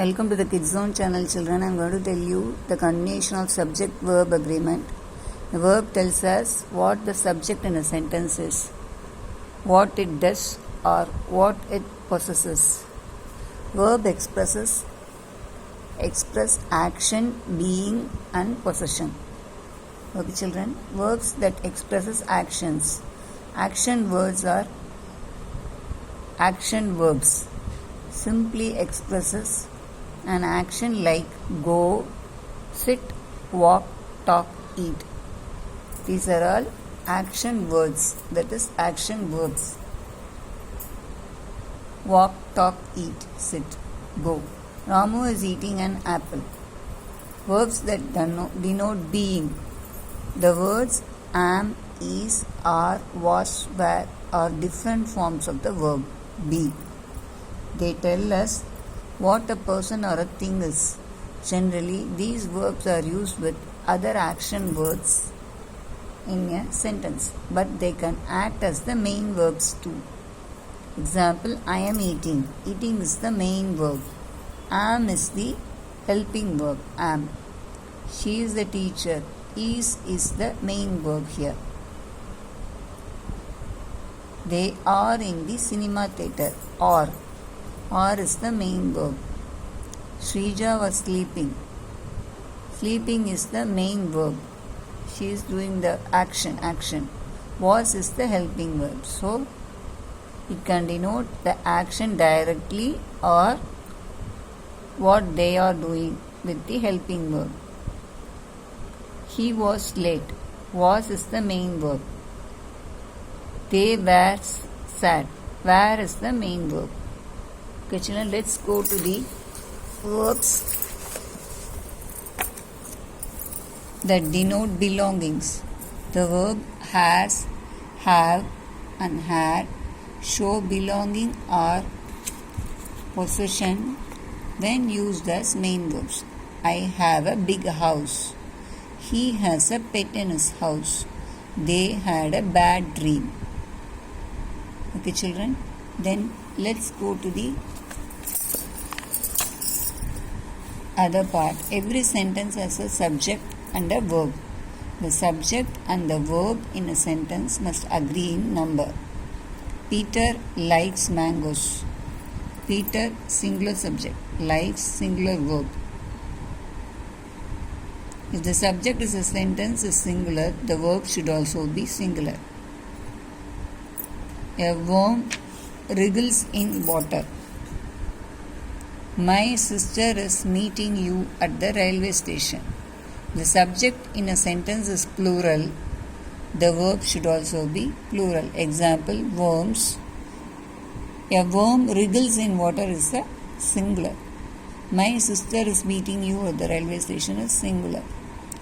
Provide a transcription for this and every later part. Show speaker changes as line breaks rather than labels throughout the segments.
Welcome to the Kids Zone channel, children. I am going to tell you the continuation of subject-verb agreement. The verb tells us what the subject in a sentence is, what it does or what it possesses. Verb express action, being and possession. Okay, children. Verbs that expresses actions. Action words are action verbs. Simply expresses an action like go, sit, walk, talk, eat. These are all action words, that is action verbs. Walk, talk, eat, sit, go. Ramu is eating an apple. Verbs that denote being. The words am, is, are, was, were are different forms of the verb be. They tell us what a person or a thing is. Generally, these verbs are used with other action words in a sentence, but they can act as the main verbs too. Example, I am eating. Eating is the main verb. Am is the helping verb. Am. She is the teacher. Is the main verb here. They are in the cinema theater. Are is the main verb. Shrija was sleeping. Sleeping is the main verb. She is doing the action. Was is the helping verb. So, it can denote the action directly or what they are doing with the helping verb. He was late. Was is the main verb. They were sad. Were is the main verb. Okay, children, let's go to the verbs that denote belongings. The verb has, have and had show belonging or possession when used as main verbs. I have a big house. He has a pet in his house. They had a bad dream. Okay, children. Then let's go to the other part. Every sentence has a subject and a verb. The subject and the verb in a sentence must agree in number. Peter likes mangoes. Peter, singular subject. Likes, singular verb. If the subject is a sentence is singular, the verb should also be singular. A worm wriggles in water. My sister is meeting you at the railway station. The subject in a sentence is plural. The verb should also be plural. Example, worms. A worm wriggles in water is a singular. My sister is meeting you at the railway station is singular.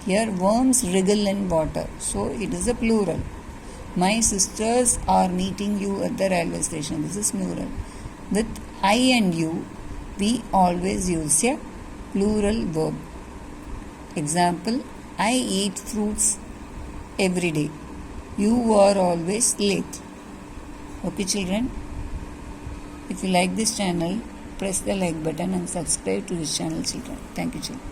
Here worms wriggle in water, so it is a plural. My sisters are meeting you at the railway station. This is plural. With I and you, we always use a plural verb. Example, I eat fruits every day. You are always late. Okay, children. If you like this channel, press the like button and subscribe to this channel, children. Thank you, children.